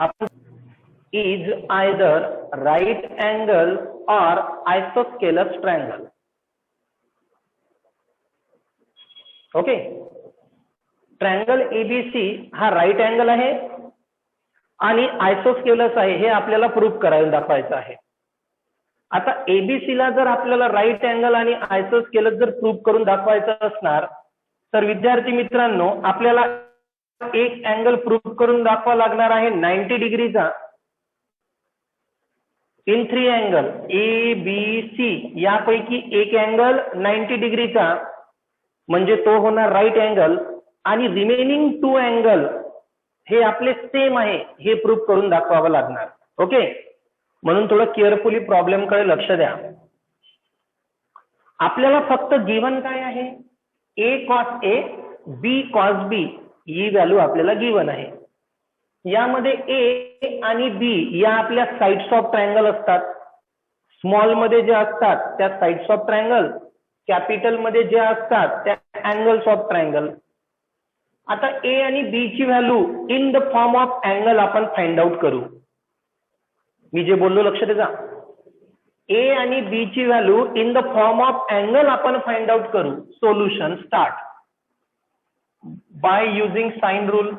आपण is either right angle or isosceles triangle. Okay, triangle ABC हा right angle आहे आणि आयसोस्केलस आहे हे आपल्याला प्रूव्ह करायला दाखवायचं आहे. आता एबीसी ला जर आपल्याला राईट अँगल आणि आयसोस्केलस जर प्रूव्ह करून दाखवायचं असणार तर विद्यार्थी मित्रांनो आपल्याला एक अँगल प्रूव्ह करून दाखवा लागणार आहे 90 डिग्रीचा in 3 angle A B C, यापैकी एक अँगल 90 डिग्रीचा म्हणजे तो होणार राईट अँगल आणि रिमेनिंग 2 अँगल हे आपले सेम आहे हे प्रूव्ह करून दाखवावं लागणार. ओके, म्हणून थोडं केअरफुली प्रॉब्लेम कडे लक्ष द्या. आपल्याला फक्त गिवन काय आहे, A cos A B cos B ही व्हॅल्यू आपल्याला गिवन आहे. यामध्ये ए आणि बी या आपल्या साइड्स ऑफ ट्रायंगल असतात. स्मॉल मध्ये जे असतात त्या साइड्स ऑफ ट्रायंगल, कॅपिटल मध्ये जे असतात त्या अँगल्स ऑफ ट्रायंगल. आता ए आणि बी ची value in the form of angle आपण फाइंड आउट करू. मी जे बोललो लक्ष द्या, ए आणि बी ची value in the form of angle आपण फाइंड आउट करू. Solution start by using sine rule.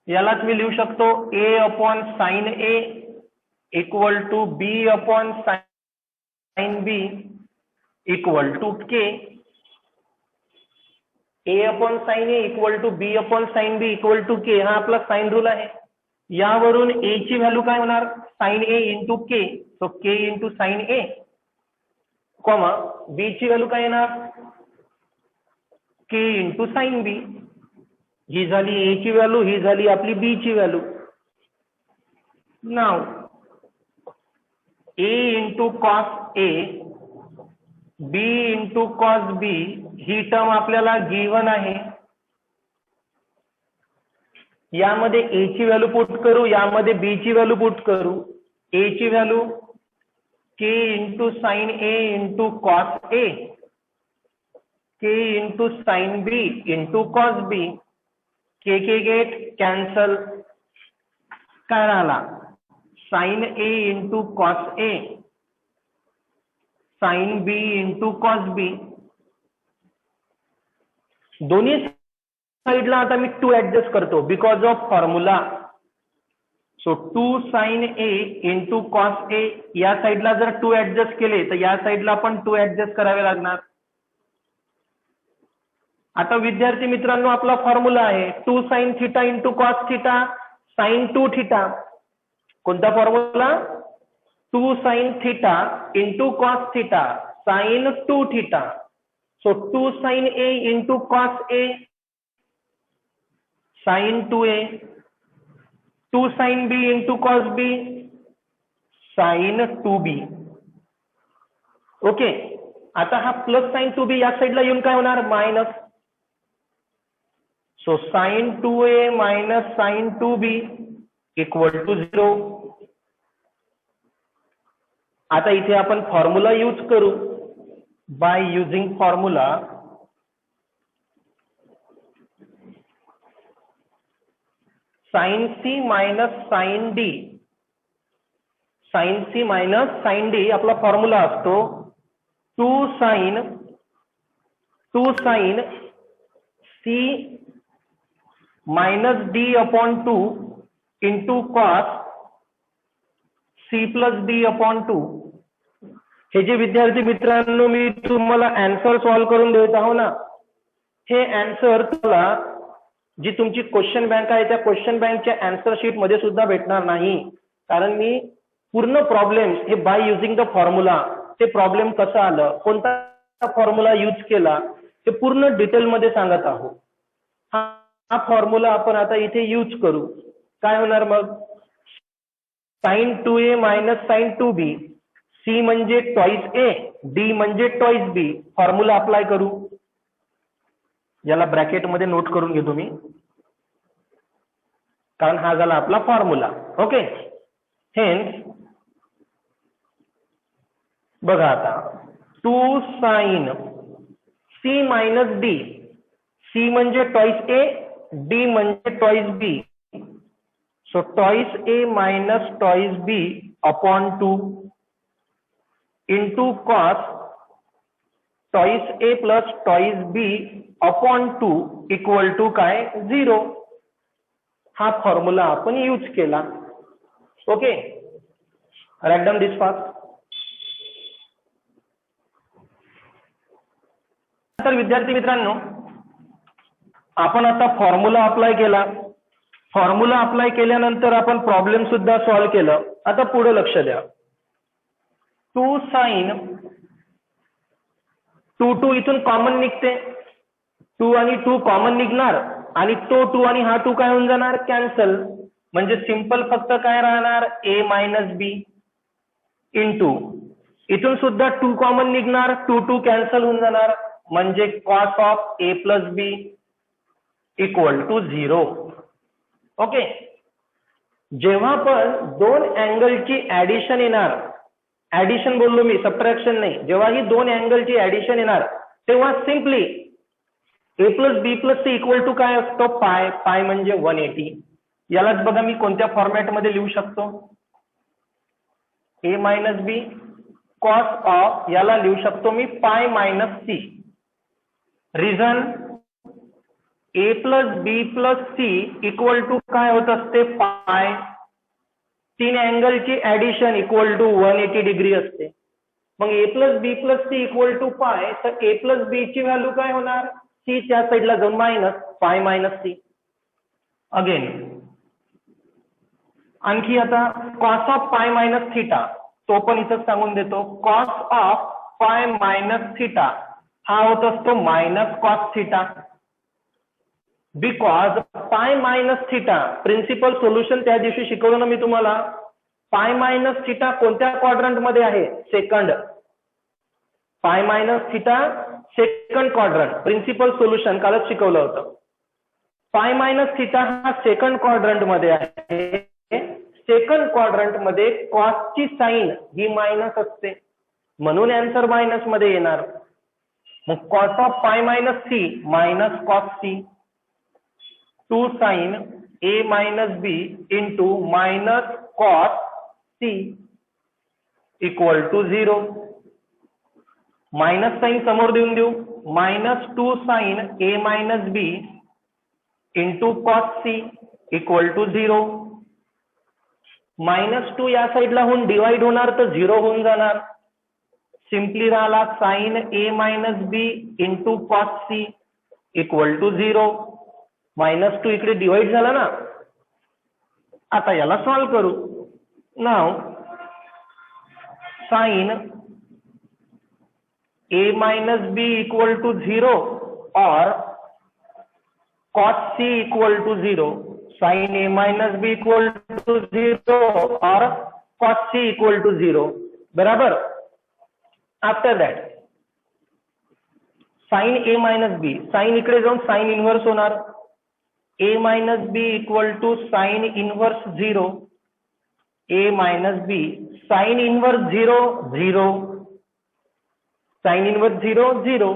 यालाच मी लिहू शकतो A upon sine A equal to B upon sine B equal to K. A upon sine A equal to B upon sine B equal to K हा आपला sine rule आहे. यावरून ए ची value काय होणार, sign A into K, so K into sine A, comma बी ची value काय येणार, के इंटू साइन बी. ही झाली ए ची व्हॅल्यू, ही झाली आपली बी ची व्हॅल्यू. नाव A into cos A B into cos B ही टर्म आपल्याला गिवन आहे. यामध्ये ए ची व्हॅल्यू पुट करू, यामध्ये बी ची व्हॅल्यू पुट करू. ए ची value K into sine A into cos A, K into sine B into cos B. K get cancel, काय राहिला sine A into cos A sine B into cos B. दोन्ही साइडला आता मी 2 adjust करतो because of formula. So 2 sine A into cos A, या साइडला जर 2 ऍडजस्ट केले तर या साइडला पण 2 ऍडजस्ट करावे लागणार. आता विद्यार्थी मित्रांनो आपला फॉर्म्युला आहे 2 sine theta into cos theta sine 2 theta. कोणता formula, 2 sine theta into cos theta sine 2 theta. So 2 sine A into cos A sine 2a, 2 sine B into cos B sine 2b. Okay, आता हा plus sign 2b या साइडला येऊन काय होणार, minus. So sine 2a minus sine 2b equal to 0. आता इथे आपण फॉर्म्युला यूज करू. By using formula sine C minus sine D, sine C minus sine D आपला फॉर्म्युला असतो 2 sine C minus D upon 2 into cos C plus D upon 2. हे जे विद्यार्थी मित्रांनो मी तुम्हाला आन्सर सॉल्व्ह करून देत आहो ना, हे आन्सर तुम्हाला जी तुमची क्वेश्चन बँक आहे त्या क्वेश्चन बँकच्या आन्सर शीट मध्ये सुद्धा भेटणार नाही. कारण मी पूर्ण प्रॉब्लेम हे बाय युजिंग द फॉर्म्युला, ते प्रॉब्लेम कसं आलं, कोणता फॉर्म्युला यूज केला, ते पूर्ण डिटेल मध्ये सांगत आहोत. हा फॉर्म्युला आपण आता इथे यूज करू. काय होणार मग, sine 2a minus sine 2b, C म्हणजे ट्वाइस ए, डी म्हणजे ट्वाइस बी. फॉर्म्युला अप्लाय करू. याला ब्रॅकेट मध्ये नोट करून घेतो मी, कारण हा झाला आपला फॉर्म्युला. ओके, हेन्स बघा आता 2 sine C minus D, C म्हणजे ट्वाइस ए, डी म्हणजे twice B, so twice A minus twice B upon 2 into cos twice A plus twice B upon 2 equal to काय 0. हा फॉर्म्युला आपण use केला. Okay, write down this fast. तर विद्यार्थी मित्रांनो, आपण आता फॉर्म्युला अप्लाय केला. फॉर्म्युला अप्लाय केल्यानंतर आपण प्रॉब्लेम सुद्धा सॉल्व्ह केलं. आता पुढे लक्ष द्या. 2 साइन 2 इथून कॉमन निघते, 2 आणि 2 कॉमन निघणार आणि तो 2 आणि हा 2 काय होऊन जाणार कॅन्सल. म्हणजे सिंपल फक्त काय राहणार a मायनस बी इंटू इथून सुद्धा 2 कॉमन निघणार, 2 कॅन्सल होऊन जाणार म्हणजे cos of a plus B equal to 0. Okay, जेव्हा पण दोन अँगलची ऍडिशन येणार, ऍडिशन बोललो मी, सबट्रॅक्शन नाही, जेव्हा ही दोन अँगलची ऍडिशन येणार तेव्हा simply a plus B plus C equal to काय असतो पाय. पाय म्हणजे 180. यालाच बघा मी कोणत्या फॉर्मॅटमध्ये लिहू शकतो, a minus B cos of, याला लिहू शकतो मी pi minus C. Reason a plus B plus C equal to काय होत असते पाय. तीन अँगलची ऍडिशन इक्वल टू 180 डिग्री असते. मग a plus B plus C equal to pi, तर a प्लस बी ची व्हॅल्यू काय होणार, सी च्या साईडला जाऊन minus pi minus C. Again आणखी आता cos of pi minus theta, तो पण इथं सांगून देतो. Cos of pi minus theta हा होत असतो minus cos theta. Because pi minus theta principal solution त्या दिवशी शिकवलं ना मी तुम्हाला. पाय मायनस थिटा कोणत्या क्वाड्रंट मध्ये आहे, second. Pi minus theta second quadrant, principal solution कालच शिकवलं होतं. पाय मायनस थिटा हा सेकंड क्वाड्रंट मध्ये आहे. सेकंड क्वाड्रंट मध्ये कॉसची साइन ही मायनस असते म्हणून आन्सर मायनस मध्ये येणार. मग cos of pi minus C minus cos C. 2 sine a minus B into minus cos C equal to 0. Minus sine समोर देऊन देऊ, minus 2 sine a minus B into cos C equal to 0. -2 या साईडला होऊन divide होणार तर 0 होऊन जाणार. सिम्पली राहिला sine a minus B into cos C equal to 0. -2 इकडे डिवाइड झाला ना. आता याला सॉल्व करू. Now sine a minus B equal to 0 और cos c equal to 0. Sine a minus B equal to 0 और cos c इक्वल टू 0. बराबर. After that sine a minus B, sine इकडे जाऊन साइन इनवर्स होणार. a minus B equal to sine inverse 0. a minus B sine inverse 0 0. Sine inverse 0 0.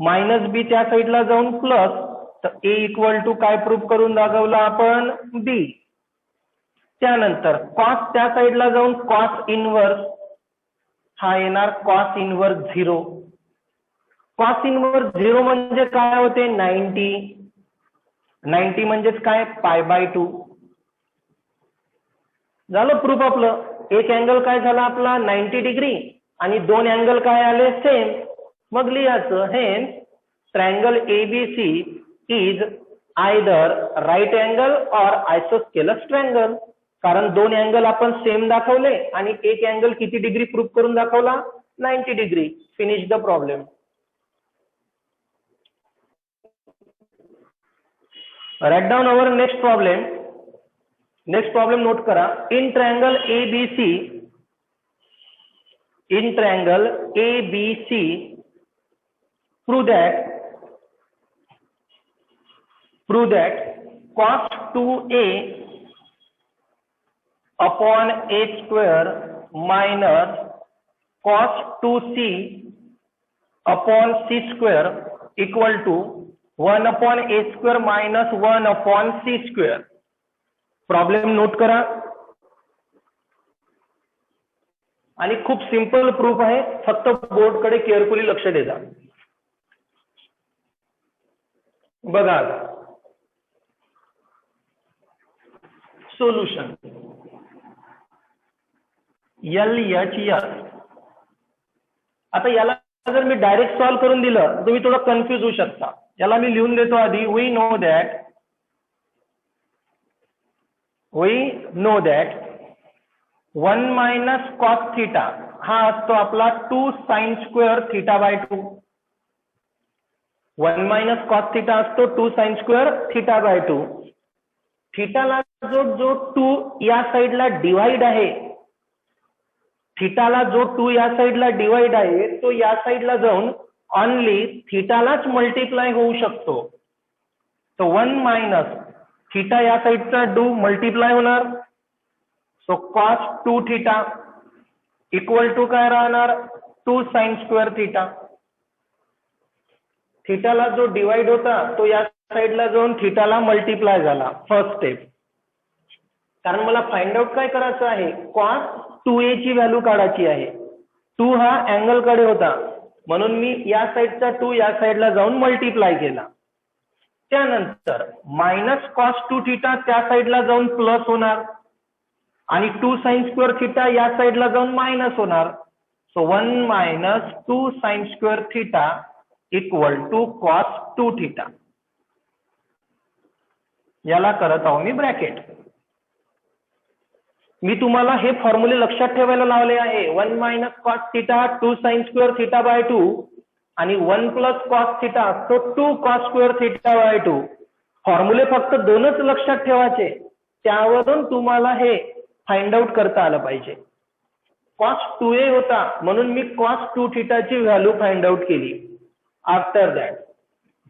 Minus B त्या साईडला जाऊन plus, तर a equal to काय proof करून दाखवला आपण b. त्यानंतर कॉस त्या साईडला जाऊन कॉस इनवर्स हा येणार कॉस इनवर्स 0. कॉस इनवर्स 0 म्हणजे काय होते 90. 90 म्हणजेच काय पाय बाय 2. झालं प्रूफ आपलं. एक अँगल काय झाला आपला 90 डिग्री आणि दोन अँगल काय आले सेम. मग लिहायचं hence triangle ABC is either right angle or isosceles triangle. कारण दोन अँगल आपण सेम दाखवले आणि एक अँगल किती डिग्री प्रूफ करून दाखवला 90 degree. Finish the problem. Write down our next problem. Next problem note करा. In triangle ABC, in triangle ABC prove that cos 2a upon a square minus cos 2c upon c square equal to 1 upon A square minus 1 upon C square. Problem note करा. आणि खूप simple proof आहे, फक्त बोर्डकडे carefully लक्ष द्या. बघा solution LHS. आता याला जर मी डायरेक्ट सॉल्व्ह करून दिलं तुम्ही थोडं कन्फ्यूज होऊ शकता. याला मी लिहून देतो आधी. We know that 1 minus cos theta हा असतो आपला 2 sine square theta by 2. 1 minus cos theta असतो 2 साइन स्क्वेअर थिटा बाय 2. थिटाला जो 2 या साईडला डिवाइड आहे, थिटाला जो 2 या साईडला डिवाइड आहे तो या साईडला जाऊन ऑनली थिटालाच मल्टिप्लाय होऊ शकतो. तो 1 मायनस थिटा या साईडचा 2 मल्टिप्लाय होणार. So cos 2 theta equal to काय राहणार 2 साइन स्क्वेअर थिटा. थिटाला जो डिवाइड होता तो या साईडला जाऊन थिटाला मल्टिप्लाय झाला. First step. कारण मला फाइंड आउट काय करायचं आहे, कॉस 2a ची व्हॅल्यू काढायची आहे. 2 हा अँगल कडे होता म्हणून मी या साईडचा 2 या साईडला जाऊन मल्टिप्लाय केला. त्यानंतर मायनस कॉस 2 थिटा त्या साईडला जाऊन प्लस होणार आणि 2 साइन स्क्वेअर थिटा या साईडला जाऊन मायनस होणार. So 1 minus 2 sine square theta equal to cos 2 theta. याला करत आहो मी ब्रॅकेट. मी तुम्हाला हे फॉर्म्युले लक्षात ठेवायला लावले आहे. 1 minus cos theta 2 sine square theta by 2 आणि 1 प्लस कॉस थिटा असतो 2 कॉस स्क्वेअर थिटा बाय 2. फॉर्म्युले फक्त दोनच लक्षात ठेवायचे, त्यावरून तुम्हाला हे फाइंड आउट करता आलं पाहिजे. कॉस 2a होता म्हणून मी कॉस 2 थिटाची व्हॅल्यू फाइंड आउट केली. After that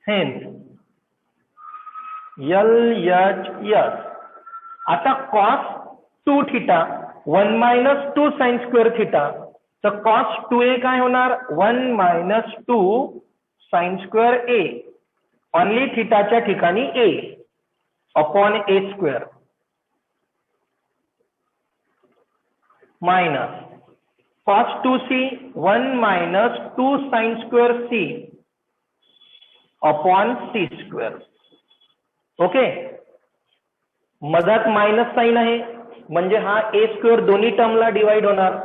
hence LHS. आता cos 2 theta 1 minus 2 sine square theta, तर कॉस 2a काय होणार 1 minus 2 sine square a only थिटाच्या ठिकाणी a upon a square minus cos 2c 1 minus 2 sine square c upon c square. Okay. मधात minus sine आहे म्हणजे हा a स्क्वेअर दोन्ही टर्मला डिवाइड होणार.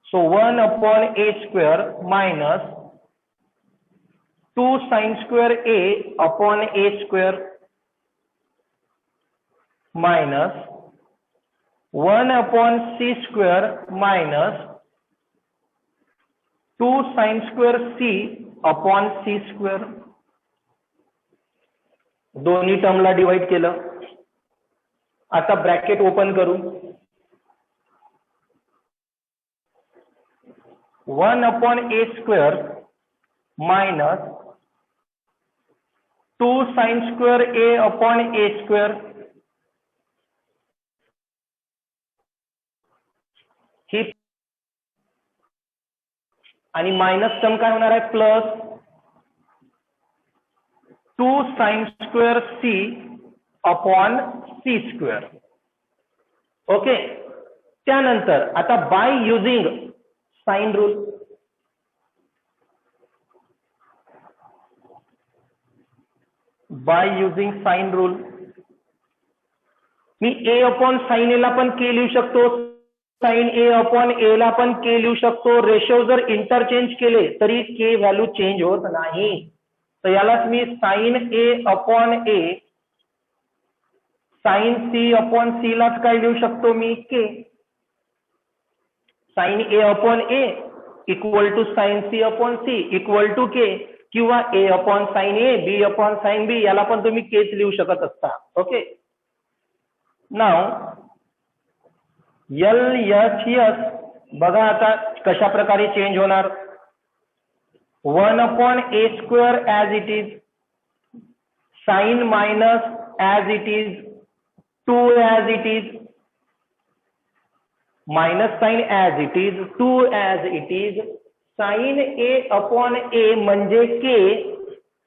So 1 upon a square minus 2 sine square a upon a square minus 1 upon c square minus 2 sine square c upon c square. दोन्ही टर्मला divide केलं. आता ब्रॅकेट ओपन करू. 1 upon a square minus 2 sine square a upon a square. ही आणि minus term काय होणार आहे plus 2 sine square c upon c square. Okay. त्यानंतर आता बाय युजिंग साइन रूल, मी a अपॉन साइन a ला पण k लिहू शकतो, साइन a अपॉन a ला पण k लिहू शकतो. रेशो जर इंटरचेंज केले तरी k व्हॅल्यू चेंज होत नाही. तर यालाच मी sine a upon a sine c upon c लाच काय लिहू शकतो मी k. Sine a upon a equal to sine c upon c equal to k, किंवा a upon sine a b upon sine b याला पण तुम्ही kच लिहू शकत असता. ओके. नाउ LHS बघा आता कशा प्रकारे चेंज होणार. 1 upon a square as it is, sine minus as it is, 2 as it is, minus sine as it is, 2 as it is, sine a upon a म्हणजे के,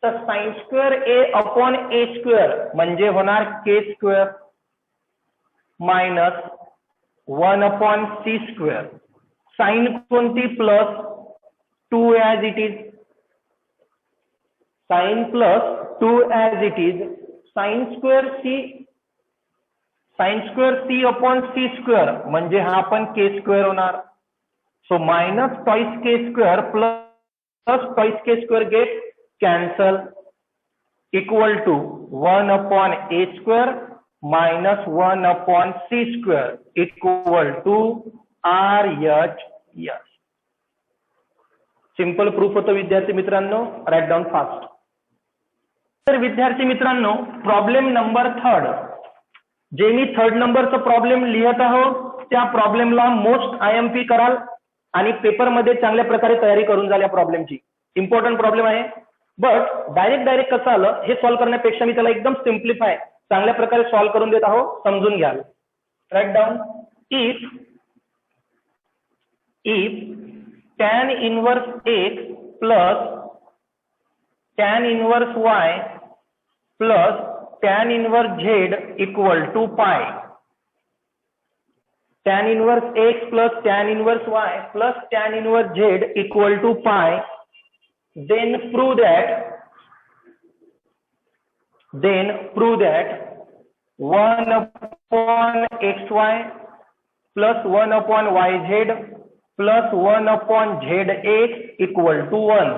तर sine square a upon A square म्हणजे होणार k square minus 1 upon C square. Sine कोणती plus 2 as it is, sine plus 2 as it is, sine square c upon C square म्हणजे हा पण K square होणार. So minus twice K square plus twice K square get cancel equal to 1 upon A square minus 1 upon C square equal to R H S. Simple proof होतं विद्यार्थी मित्रांनो, right down fast. तर विद्यार्थी मित्रांनो, problem number 3, जे मी 3rd नंबरचा problem लिहित आहोत त्या प्रॉब्लेमला मोस्ट IMP कराल आणि पेपरमध्ये चांगल्या प्रकारे तयारी करून जाल. या प्रॉब्लेमची इम्पॉर्टंट प्रॉब्लेम आहे, बट डायरेक्ट कसं आलं हे सॉल्व्ह करण्यापेक्षा मी त्याला एकदम सिम्प्लिफाय चांगल्या प्रकारे सॉल्व्ह करून देत आहोत, समजून घ्याल. Write down. If tan inverse x plus tan inverse y plus tan inverse z equal to pi. Tan inverse x plus tan inverse y plus tan inverse z equal to pi. Then prove that 1 upon xy plus 1 upon yz plus 1 upon zx equal to 1.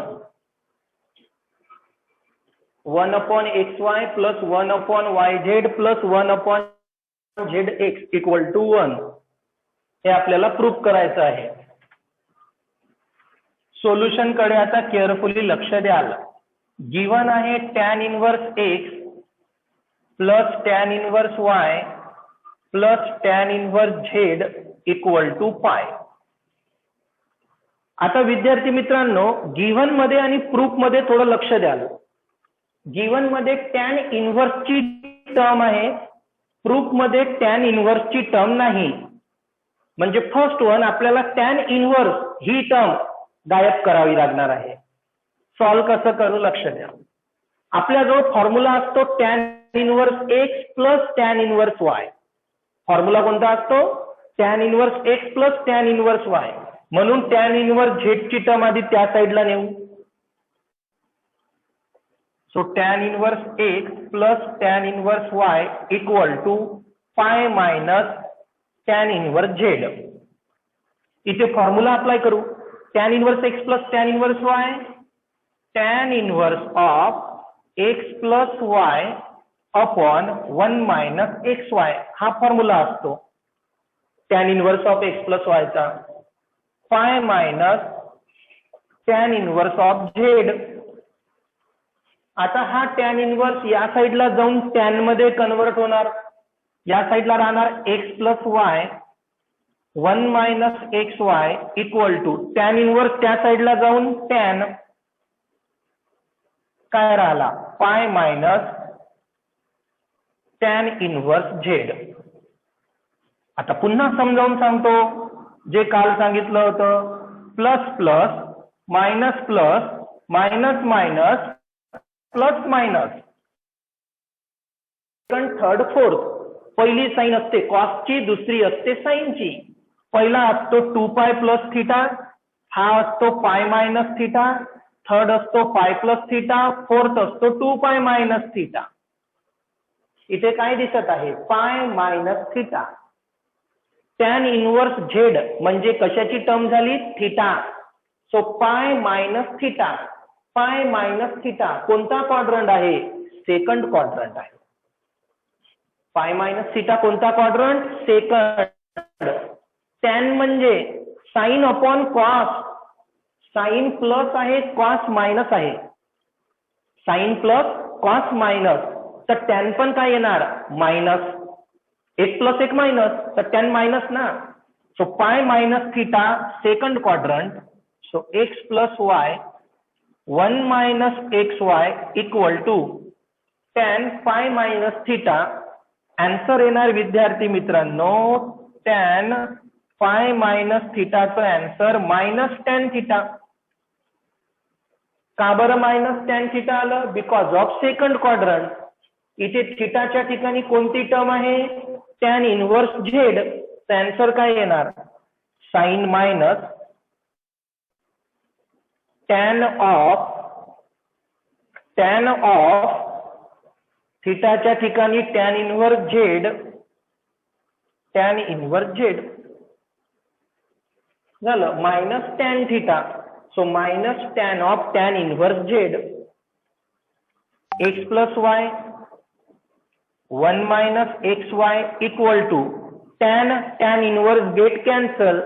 1 upon xy plus 1 upon yz plus 1 upon zx equal to 1. हे आपल्याला proof करायचं आहे. Solution कडे आता carefully लक्ष द्याल. Given आहे tan inverse x plus tan inverse y plus tan inverse z equal to pi. आता विद्यार्थी मित्रांनो, गिव्हन मध्ये आणि प्रूफ मध्ये थोडं लक्ष द्याल. गिव्हन मध्ये टॅन इनव्हर्सची टर्म आहे, प्रूफ मध्ये टॅन इनव्हर्सची टर्म नाही. म्हणजे फर्स्ट वन आपल्याला टॅन इनव्हर्स ही टर्म गायब करावी लागणार आहे. सॉल्व्ह कसं करू लक्ष द्या. आपल्याजवळ फॉर्म्युला असतो tan inverse X plus tan inverse Y. Formula कोणता असतो? Tan inverse X plus tan inverse Y. म्हणून टॅन इनव्हर्स झेड ची टर्म आधी त्या साईडला नेऊ. So tan inverse X plus tan inverse Y equal to pi minus tan inverse Z. इथे formula apply करू. Tan inverse X plus tan inverse Y, tan inverse of x plus Y upon 1 minus x Y हा formula असतो tan inverse of x plus वायचा. Pi minus tan inverse of z. आता हा tan inverse या साईडला जाऊन tan मध्ये convert होणार. या साईडला राहणार X plus Y 1 minus x Y equal to tan inverse त्या साईडला जाऊन टॅन काय राहिला पाय मायनस टॅन इनव्हर्स झेड. आता पुन्हा समजावून सांगतो जे काल सांगितलं होतं. Plus plus minus plus minus minus plus minus. Second third fourth पहिली साइन असते कॉसची, दुसरी असते साइनची. पहिला असतो 2 पाय प्लस थिटा, हा असतो पाय मायनस थिटा. थर्ड असतो पाय प्लस थिटा, फोर्थ असतो 2 पाय मायनस थिटा. इथे काय दिसत आहे? Pi minus theta. Tan inverse Z म्हणजे कशाची टर्म झाली? Theta. So pi minus theta. Pi minus theta कोणता क्वाड्रंट आहे? सेकंड क्वाड्रंट आहे. पाय मायनस थिटा कोणता क्वाड्रंट? सेकंड. टॅन म्हणजे sine upon cos. Sine plus आहे, कॉस मायनस आहे. साइन प्लस कॉस मायनस, तर टॅन पण काय येणार? मायनस. एक प्लस एक मायनस, तर टॅन मायनस ना. So pi minus theta second quadrant. So x plus Y 1 minus x Y equal to tan pi minus theta. Answer येणार विद्यार्थी मित्रांनो टॅन पाय मायनस थिटाचं आन्सर मायनस टॅन थिटा. का बरं minus tan theta आलं? Because of second quadrant. इथे थिटाच्या ठिकाणी कोणती टर्म आहे? Tan inverse Z. आन्सर काय येणार? साइन मायनस टॅन ऑफ थिटाच्या ठिकाणी टॅन इनव्हर्स झेड झालं minus tan theta. So minus tan of tan inverse Z X plus Y 1 minus x Y equal to tan inverse get cancel.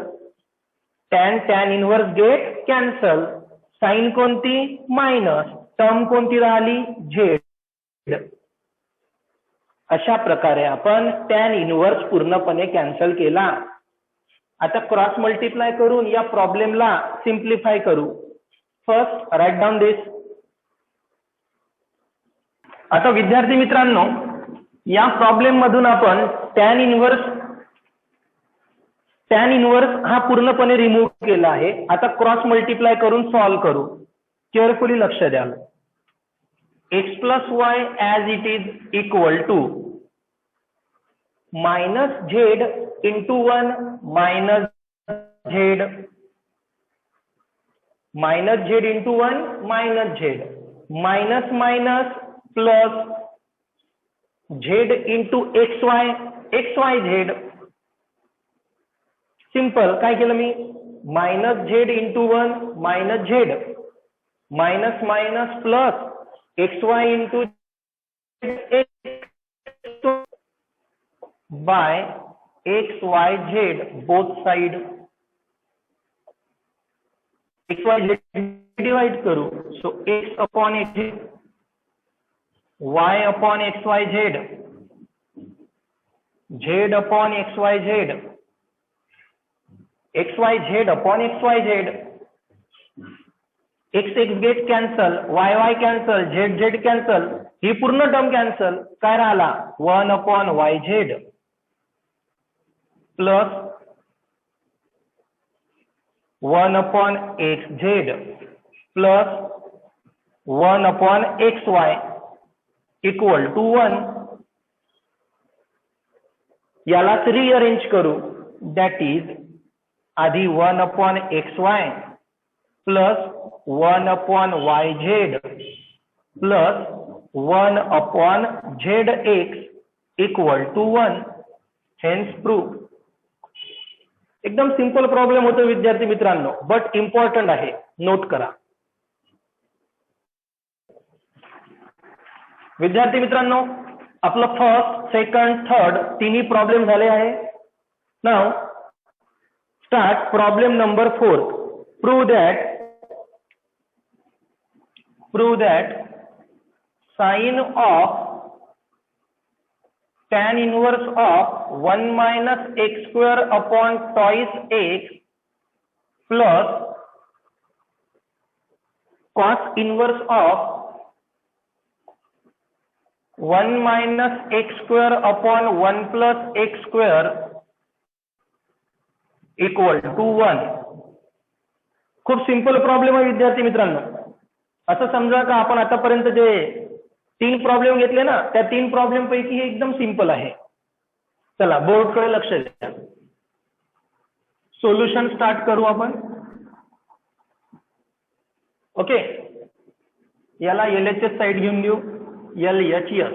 Tan inverse get cancel. Sine कोणती? Minus. Term कोणती राहिली? Z. अशा प्रकारे आपण tan inverse पूर्णपणे cancel केला. आता cross multiply करून या प्रॉब्लेमला सिम्प्लिफाय करू. फर्स्ट राईट डाऊन दिस. आता विद्यार्थी मित्रांनो, या प्रॉब्लेम मधून आपण टॅन इनव्हर्स हा पूर्णपणे रिमूव्ह केला आहे. आता क्रॉस मल्टिप्लाय करून सॉल्व्ह करू. केअरफुली लक्ष द्याल. X plus y as it is equal to minus z into 1 minus z into 1 minus z minus minus plus z into x y z. Simple. काय केलं मी? Minus z into 1 minus z minus minus plus x y into by x y z both side. X y z divide करू. So x upon x Z Y upon x y z z upon x y z x y z upon x y z. X x get cancel, y y cancel, z z cancel, ही पूर्ण term cancel. काय राहिला? 1 upon y z plus 1 upon x z plus 1 upon x Y equal to 1. यालाच rearrange करू. That is आधी 1 upon x y plus 1 upon y z plus 1 upon z x equal to 1. Hence proof. एकदम simple problem होतो विद्यार्थी मित्रांनो, but important आहे. Note करा. विद्यार्थी मित्रांनो, आपलं फर्स्ट, सेकंड, थर्ड तिन्ही प्रॉब्लेम झाले आहे. Now start problem number 4. prove that sine of tan inverse of 1 minus x square upon twice x plus cos inverse of 1 minus x square upon 1 plus x square equal to 1. खूप simple problem आहे विद्यार्थी मित्रांनो. असं समजा का आपण आतापर्यंत जे 3 प्रॉब्लेम घेतले ना, त्या 3 प्रॉब्लेम पैकी हे एकदम सिंपल आहे. चला बोर्डकडे लक्ष द्या. सोल्युशन स्टार्ट करू आपण. ओके, याला LHS साइड घेऊन देऊ. LHS.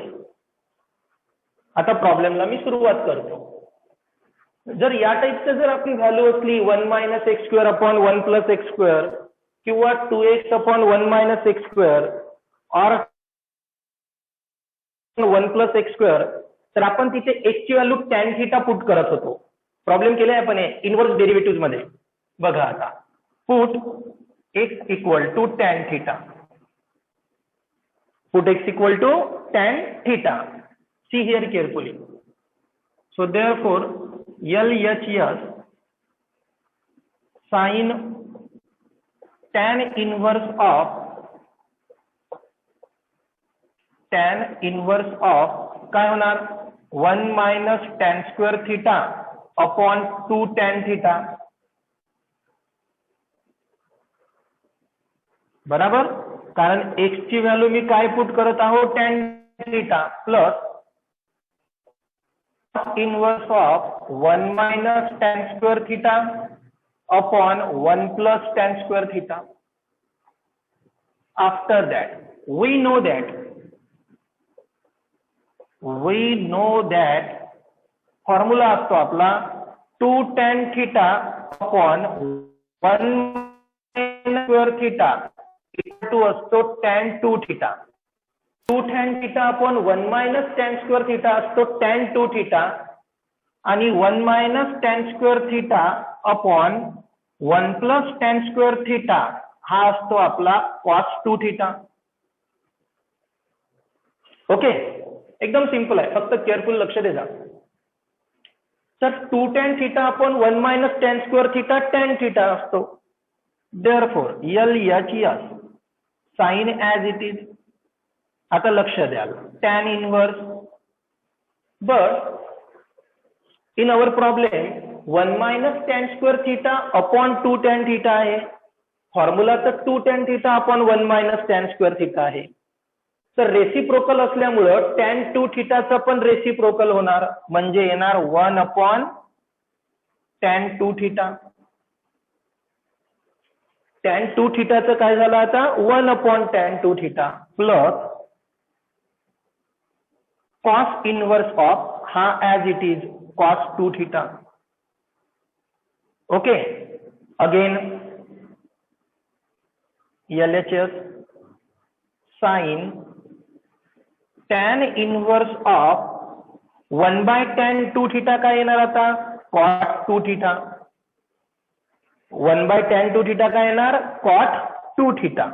आता प्रॉब्लेमला मी सुरुवात करतो. जर या टाइपचं जर आपली व्हॅल्यू असली 1 minus x square upon 1 plus x square किंवा 2x upon 1 minus x square और 1 प्लस एक्स स्क्वेअर, तर आपण तिथे x ची व्हॅल्यू टॅन थिटा पुट करत होतो. प्रॉब्लेम केलाय आपण इनव्हर्स डेरिव्हेटिव्ह मध्ये. बघा आता, put x equal to tan theta. Put x equal to tan theta. See here carefully. So therefore LHS sin tan inverse of काय होणार? 1 minus tan square theta upon 2 tan theta. बराबर. कारण x ची value मी काय put करत आहो, tan theta plus inverse of 1 minus tan square theta upon 1 plus tan square theta. After that we know that formula असतो आपला 2 tan theta upon 1 square theta equal असतो tan 2 theta. 2 tan theta upon 1 minus tan square theta असतो tan 2 theta आणि 1 minus tan square theta upon 1 plus tan square theta हा असतो आपला cos 2 theta. Okay, एकदम simple आहे, फक्त केअरफुल लक्ष द्या. तर 2 tan theta upon 1 minus tan square theta tan theta असतो. Therefore LHS sine as it is. आता लक्ष द्याल tan inverse, but in our problem 1 minus tan square theta upon 2 tan theta आहे. फॉर्म्युला तर 2 tan theta upon 1 minus tan square theta आहे. तर reciprocal असल्यामुळं tan 2 थिटाचं पण रेसिप्रोकल होणार, म्हणजे येणार 1 अपॉन tan 2 थिटा. tan 2 थिटाचं काय झालं आता 1 upon tan 2 theta plus cos inverse of हा as it is cos 2 theta. Okay, again LHS sine tan inverse of 1 by tan 2 theta काय येणार आता cot 2 theta. 1 by tan 2 theta काय येणार cot 2 theta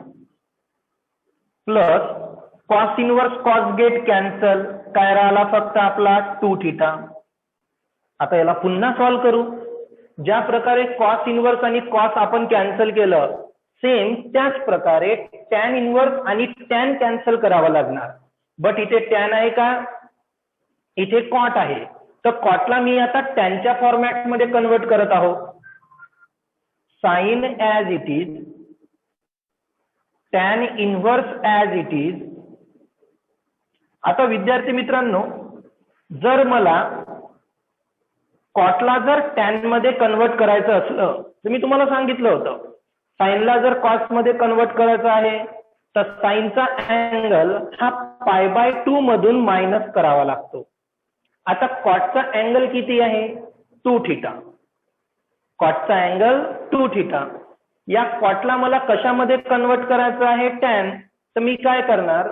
plus cos inverse cos get cancel, काय राहिला फक्त आपला 2 थिटा. आता याला पुन्हा सॉल्व्ह करू. ज्या प्रकारे cos इनवर्स आणि cos आपण कॅन्सल केलं, सेम त्याच प्रकारे tan इनवर्स आणि tan कॅन्सल करावं लागणार. बट इथे tan आहे का, इथे cot आहे, तर cotला मी आता tan च्या फॉर्मॅट मध्ये कन्वर्ट करत आहो. Sine as it is, tan inverse as it is. आता विद्यार्थी मित्रांनो, जर मला cotला जर tan मध्ये कन्वर्ट करायचं असलं तर मी तुम्हाला सांगितलं होतं, साइनला जर cos मध्ये कन्वर्ट करायचं आहे तर साइनचा अँगल हा π/2 मधून मायनस करावा लागतो. आता कॉटचा अँगल किती आहे 2 थिटा. कॉटचा angle 2 theta. या कॉटला मला कशामध्ये कन्वर्ट करायचं आहे tan, तर मी काय करणार,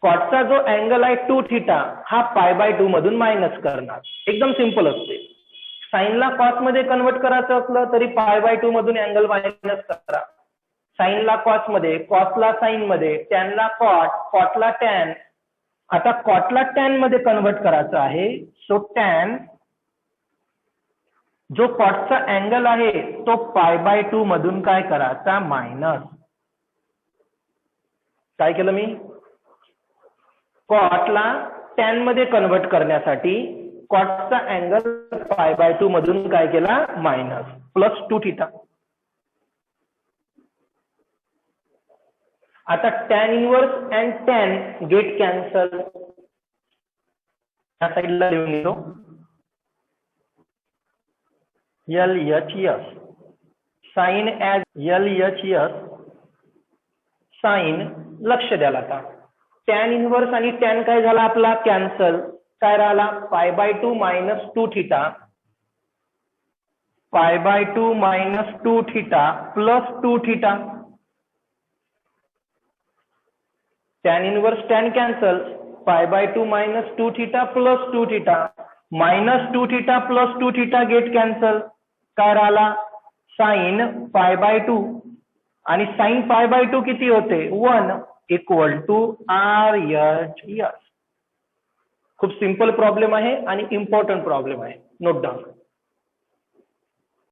कॉटचा जो अँगल आहे 2 थिटा हा π/2 मधून मायनस करणार. एकदम सिंपल असते. साइनला कॉस मध्ये कन्वर्ट करायचं असलं तरी π/2 मधून अँगल मायनस करा. साइनला कॉस मध्ये, कॉसला साइन मध्ये, टॅनला कॉट, कॉटला टॅन. आता कॉटला टॅन मध्ये कन्वर्ट करायचं आहे, सो टॅन जो कॉटचा अँगल आहे तो π/2 मधून काय करायचा मायनस. काय केलं मी, कॉटला टॅन मध्ये कन्वर्ट करण्यासाठी कॉटचा अँगल π/2 मधून काय केला मायनस प्लस 2 थिटा. आता tan inverse and tan get cancel. या साईडला लिहून घेतो LHS sine as LHS sine. लक्ष द्याल आता tan इनवर्स आणि tan काय झाला आपला कॅन्सल, काय राहिला π/2 minus 2 theta, π/2 minus 2 theta plus 2 theta. tan inverse tan cancel, π/2 minus 2 theta plus 2 theta, minus 2 theta plus 2 theta get cancel, काय राहिला साइन π/2 आणि साइन π/2 किती होते 1 इक्वल टू RHS. खूप सिंपल प्रॉब्लेम आहे आणि इम्पॉर्टंट प्रॉब्लेम आहे, नोट डाऊन.